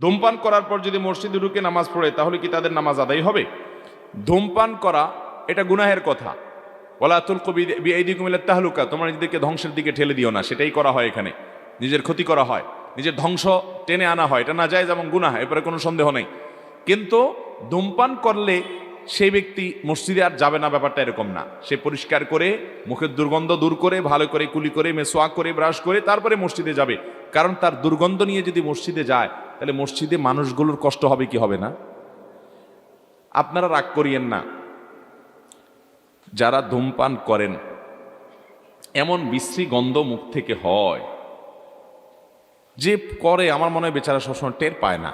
ধূমপান করার পর যদি মসজিদে ঢুকে নামাজ পড়ে তাহলে কি তাদের নামাজ আদায় হবে? ধূমপান করা এটা গুনাহের কথা। ওয়ালা তুলকু বিআইদিকুম ইলা তাহলুকা, তোমরা নিজেদেরকে ধ্বংসের দিকে ঠেলে দিও না, সেটাই করা হয়। এখানে নিজের ক্ষতি করা হয়, নিজের ধ্বংস টেনে আনা হয়। এটা না যায় যেমন গুনাহ, এরপরে কোনো সন্দেহ নেই। কিন্তু ধূমপান করলে সেই ব্যক্তি মসজিদে আর যাবে না, ব্যাপারটা এরকম না। সে পরিষ্কার করে মুখের দুর্গন্ধ দূর করে ভালো করে কুলি করে মেসোয়াক করে ব্রাশ করে তারপরে মসজিদে যাবে। কারণ তার দুর্গন্ধ নিয়ে যদি মসজিদে যায় তাহলে মসজিদে মানুষগুলোর কষ্ট হবে কি হবে না? আপনারা রাগ করিয়েন না, যারা ধূমপান করেন এমন বিশ্রী গন্ধ মুখ থেকে হয় যে করে, আমার মনে হয় বেচারা সবসময় টের পায় না।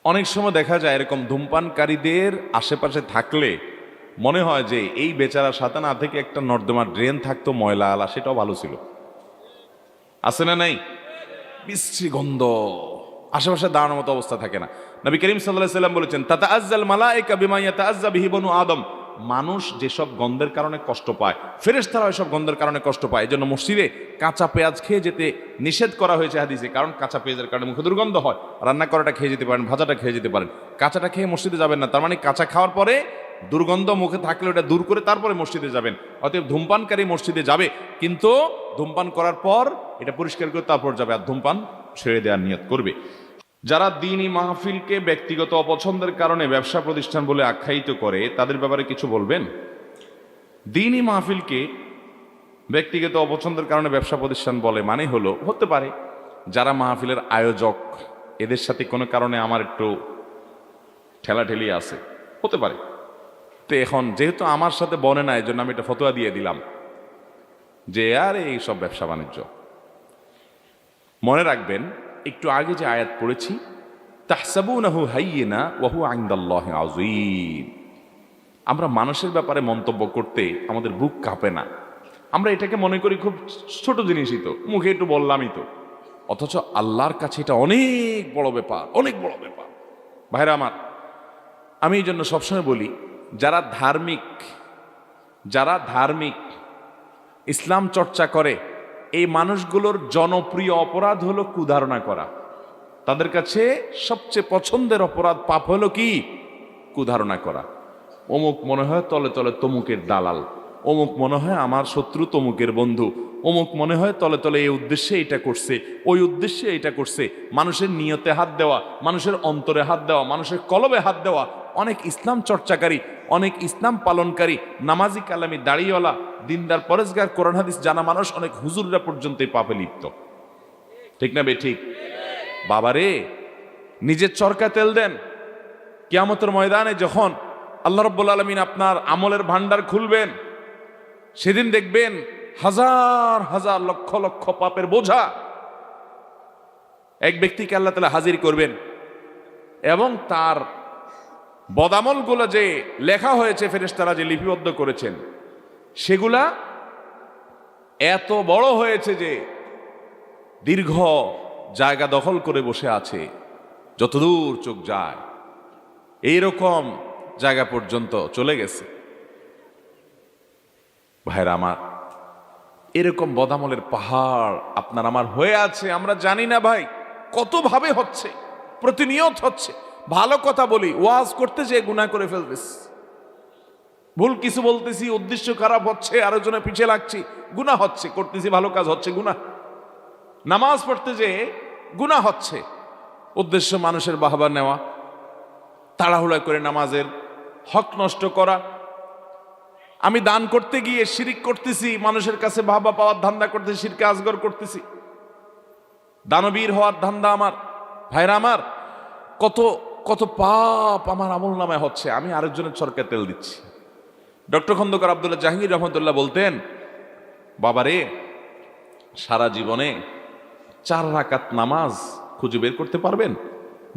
অনেক সময় দেখা যায় এরকম ধূমপানকারীদের আশেপাশে থাকলে মনে হয় যে এই বেচারার সাথে না থেকে একটা নর্দমার ড্রেন থাকতো ময়লা আলা, সেটাও ভালো ছিল। আছে না নাই? বিশ্রী গন্ধ, আশেপাশে দাঁড়ানোর মতো অবস্থা থাকে না। নবী করিম সাল্লাল্লাহু আলাইহি ওয়াসাল্লাম বলেছেন, তাতাআজ্জাল মালায়েকা বিমা ইয়াতাআজ্জা বিহি বনু আদম, মানুষ যেসব গন্ধের কারণে কষ্ট পায় ফেরেশতারা ওইসব গন্ধের কারণে কষ্ট পায়। এই জন্য মসজিদে কাঁচা পেঁয়াজ খেয়ে যেতে নিষেধ করা হয়েছে হাদিসে, কারণ কাঁচা পেঁয়াজের কারণে মুখে দুর্গন্ধ হয়। রান্না করাটা খেয়ে যেতে পারেন, ভাজাটা খেয়ে যেতে পারেন, কাঁচাটা খেয়ে মসজিদে যাবেন না। তার মানে কাঁচা খাওয়ার পরে দুর্গন্ধ মুখে থাকলে ওটা দূর করে তারপরে মসজিদে যাবেন। অতএব ধূমপানকারী মসজিদে যাবে, কিন্তু ধূমপান করার পর এটা পরিষ্কার করে তারপর যাবে, আর ধূমপান ছেড়ে দেওয়ার নিয়ত করবে। যারা দ্বীনি মাহফিলকে ব্যক্তিগত অপছন্দের কারণে ব্যবসা প্রতিষ্ঠান বলে আখ্যায়িত করে তাদের ব্যাপারে কিছু বলবেন? দ্বীনি মাহফিলকে ব্যক্তিগত অপছন্দের কারণে ব্যবসা প্রতিষ্ঠান বলে মানে হলো, হতে পারে যারা মাহফিলের আয়োজক এদের সাথে কোনো কারণে আমার একটু ঠেলাঠেলি আছে, হতে পারে। তো এখন যেহেতু আমার সাথে বনে না, এই জন্য আমি এটা ফতোয়া দিয়ে দিলাম যে আর এই সব ব্যবসা বাণিজ্য। মনে রাখবেন, একটু আগে যে আয়াত পড়েছি, তাহসাবুনাহু হাইয়িনা ওয়া হুয়া ইনদাল্লাহি আযীম, আমরা মানুষের ব্যাপারে মন্তব্য করতে আমাদের বুক কাঁপে না। আমরা এটাকে মনে করি খুব ছোট জিনিসই, তো মুখে একটু বললামই তো, অথচ আল্লাহর কাছে এটা অনেক বড় ব্যাপার, অনেক বড় ব্যাপার। ভাইরা আমার, আমি এই জন্য সবসময় বলি, যারা ধার্মিক ইসলাম চর্চা করে এই মানুষগুলোর জনপ্রিয় অপরাধ হলো কুধারণা করা। তাদের কাছে সবচেয়ে পছন্দের অপরাধ পাপ হলো কি? কুধারণা করা। অমুক মনে হয় তলে তলে তমুকের দালাল, অমুক মনে হয় আমার শত্রু তমুকের বন্ধু, অমুক মনে হয় তলে তলে এই উদ্দেশ্যে এটা করছে, ওই উদ্দেশ্যে এটা করছে। মানুষের নিয়তে হাত দেওয়া, মানুষের অন্তরে হাত দেওয়া, মানুষের কলবে হাত দেওয়া। অনেক ইসলাম চর্চাকারী, অনেক ইসলাম পালনকারী, নামাজি কালামি দাড়িওয়ালা, দিনদার পরেশগার, কোরআন হাদিস জানা মানুষ, অনেক হুজুররা পর্যন্ত এই পাপে লিপ্ত। ঠিক না বে ঠিক? বাবারে, নিজের চরকা তেল দেন। কিয়ামতের ময়দানে যখন আল্লাহ রাব্বুল আলামিন আপনার আমলের ভান্ডার খুলবেন, সেদিন দেখবেন হাজার হাজার লক্ষ লক্ষ পাপের বোঝা এক ব্যক্তিকে আল্লাহ তাআলা হাজির করবেন, এবং তার বদামলগুলো যে লেখা হয়েছে ফেরেশতারা যে লিপিবদ্ধ করেছেন, সেগুলা এত বড় হয়েছে যে দীর্ঘ জায়গা দখল করে বসে আছে, যতদূর চোখ যায় এইরকম জায়গা পর্যন্ত চলে গেছে। ভাইরা আমার, এরকম বদামলের পাহাড় আপনার আমার হয়ে আছে, আমরা জানি না ভাই কত ভাবে হচ্ছে, প্রতিনিয়ত হচ্ছে। ভালো কথা বলি, ওয়াজ করতে যে গুনাহ করে ফেলতেছি, ভুল কিছু বলতেছি, উদ্দেশ্য খারাপ হচ্ছে, আরো জনে পিছিয়ে লাগছি, গুনাহ হচ্ছে, করতেছি ভালো কাজ হচ্ছে গুনাহ। নামাজ পড়তে যে গুনাহ হচ্ছে, উদ্দেশ্য মানুষের বাহবা নেওয়া, তাড়াহুড়া করে নামাজের হক নষ্ট করা। আমি দান করতে গিয়ে শিরিক করতেছি, মানুষের কাছে বাহবা পাওয়ার ধান্দা করতেছি, শিরকে আসগর করতেছি, দানবীর হওয়ার ধান্দা আমার। ভাইরা আমার, কত কত পাপ আমার আমল নামায় হচ্ছে, আমি আরেকজনের চরকায় তেল দিচ্ছি। ডক্টর খন্দকার আব্দুল্লাহ জাহাঙ্গীর রহমতুল্লাহ বলতেন, বাবারে, সারা জীবনে 4 রাকাত নামাজ খুঁজে বের করতে পারবেন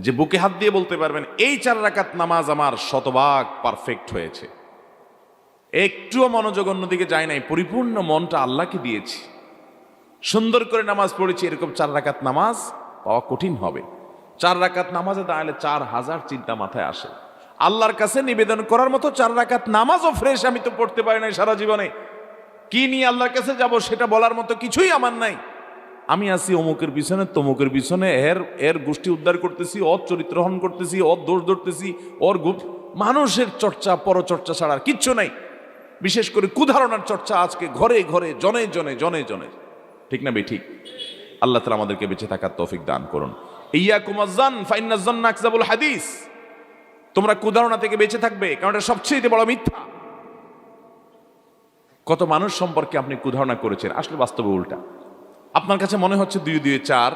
যে বুকে হাত দিয়ে বলতে পারবেন এই 4 রাকাত নামাজ আমার শতভাগ পারফেক্ট হয়েছে, একটুও মনোযোগ অন্যদিকে যায় নাই, পরিপূর্ণ মনটা আল্লাহকে দিয়েছি, সুন্দর করে নামাজ পড়েছি, এরকম 4 রাকাত নামাজ পাওয়া কঠিন হবে। 4 রাকাত নামাজে দাঁড়ালে 4000 চিন্তা মাথায় আসে। আল্লাহর কাছে নিবেদন করার মতো 4 রাকাত নামাজও ফ্রেশ আমি তো পড়তে পারি নাই সারা জীবনে, কি নিয়ে আল্লাহর কাছে যাব সেটা বলার মতো কিছুই আমার নাই। আমি আছি অমুকের পিছনে তমুকের পিছনে, এর গোষ্ঠী উদ্ধার করতেছি, ওর চরিত্রহরণ করতেছি, ওর দোষ ধরতেছি, ওর মানুষের চর্চা পরচর্চা ছাড়া আর কিচ্ছু নাই। বিশেষ করে কুধারণার চর্চা আজকে ঘরে ঘরে, জনে জনে, জনে জনে। ঠিক না বে ঠিক? আল্লাহ তাআলা আমাদেরকে বেঁচে থাকার তৌফিক দান করুন। ইয়াকুম আয-যান ফাইন্নায যান্না আকযাবুল হাদিস। তোমরা কুধারণা থেকে বেঁচে থাকবে, কারণ এটা সবচেয়ে বড় মিথ্যা। কত মানুষ সম্পর্কে আপনি কুধারণা করেছেন, আসলে বাস্তবে উল্টা। আপনার কাছে মনে হচ্ছে 2 2 4,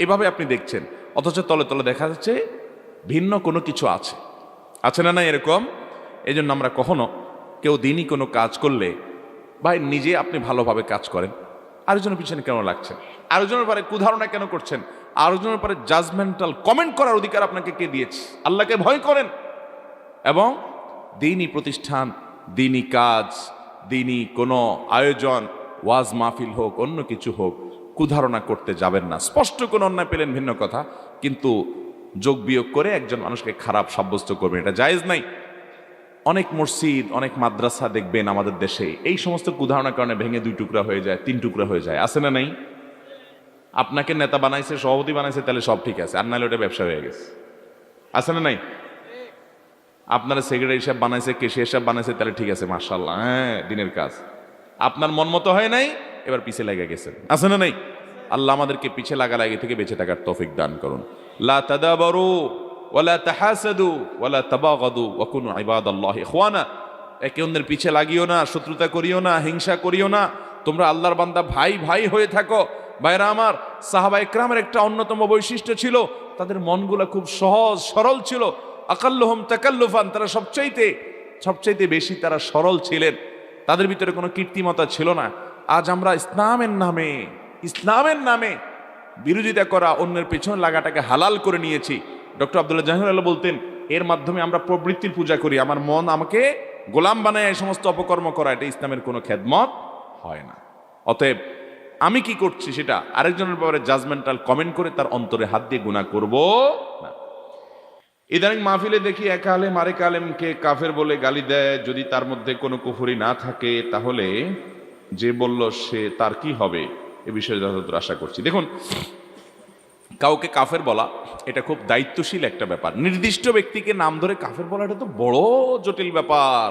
এভাবে আপনি দেখছেন, অথচ তলে তলে দেখা যাচ্ছে ভিন্ন কোনো কিছু আছে। আছে না না এরকম? এই জন্য আমরা কখনো কেউ দিনই কোনো কাজ করলে, ভাই নিজে আপনি ভালোভাবে কাজ করেন, আরেকজনের পিছনে কেন লাগছেন? আরেকজনের পরে কুধারণা কেন করছেন? আরেকজনের পরে জাজমেন্টাল কমেন্ট করার অধিকার আপনাকে কে দিয়েছে? আল্লাহকে ভয় করেন এবং দিনই প্রতিষ্ঠান, দিনই কাজ, দিনই কোনো আয়োজন, ওয়াজ মাহফিল হোক, অন্য কিছু হোক, কুধারণা করতে যাবেন না। স্পষ্ট কোনো অন্যায় পেলেন ভিন্ন কথা, কিন্তু যোগ বিয়োগ করে একজন মানুষকে খারাপ সাব্যস্ত করবেন, এটা জায়েজ নাই। অনেক মসজিদ, অনেক মাদ্রাসা দেখবেন আমাদের দেশে এই সমস্ত কুধারণার কারণে ভেঙে 2 টুকরা হয়ে যায়, 3 টুকরা হয়ে যায়। আছে না নাই? আপনাকে নেতা বানাইছে, সভাপতি বানাইছে, তাহলে সব ঠিক আছে, আর নাহলে ওটা ব্যবসা হয়ে গেছে। আছে না নাই? আপনারা সেক্রেটারি হিসাব বানাইছে, কেশিয়ার হিসাব বানাইছে, তাহলে ঠিক আছে, মাশাআল্লাহ, হ্যাঁ দিনের কাজ। আপনার মন মতো হয় নাই, এবার পিছে লেগে গেছেন। আছে না নাই? আল্লাহ আমাদেরকে পিছে লাগালাগি থেকে বেঁচে থাকার তৌফিক দান করুন। লা তাদাবারু ওয়ালা তাহাসাদু ওয়ালা তাবাগাদু ওয়া কুনু ইবাদাল্লাহি ইখওয়ানা। একে অন্যের পিছে লাগিও না, শত্রুতা করিও না, হিংসা করিও না, তোমরা আল্লাহর বান্দা, ভাই ভাই হয়ে থাকো। ভাইরা আমার, সাহাবা ইকরামের একটা অন্যতম বৈশিষ্ট্য ছিল, তাদের মনগুলা খুব সহজ সরল ছিল। আকাল্লুহুম তাকাল্লুফান, তারা সবচাইতে বেশি তারা সরল ছিলেন, তাদের ভিতরে কোনো কীর্তিমতা ছিল না। আজ আমরা ইসলামের নামে বিরোধিতা করা, অন্যের পেছনে লাগাটাকে হালাল করে নিয়েছি। ডক্টর আব্দুল্লাহ জাহির বলতেন, এর মাধ্যমে আমরা প্রবৃত্তির পূজা করি, আমার মন আমাকে গোলাম বানায় এই সমস্ত অপকর্ম করা, এটা ইসলামের কোনো খেদমত হয় না। অতএব আমি কি করছি সেটা আরেকজনের ব্যাপারে জাজমেন্টাল কমেন্ট করে তার অন্তরে হাত দিয়ে গুনাহ করব না। ইদানিং মাহফিলে দেখি এক আলেম আরেক আলেমকে কাফের বলে গালি দেয়, যদি তার মধ্যে কোনো কুফরি না থাকে তাহলে যে বলল সে তার কি হবে, এ বিষয়ে যথাযথ আশা করছি। দেখুন, কাউকে কাফের বলা এটা খুব দায়িত্বশীল একটা ব্যাপার। নির্দিষ্ট ব্যক্তিকে নাম ধরে কাফের বলা এটা তো বড় জটিল ব্যাপার।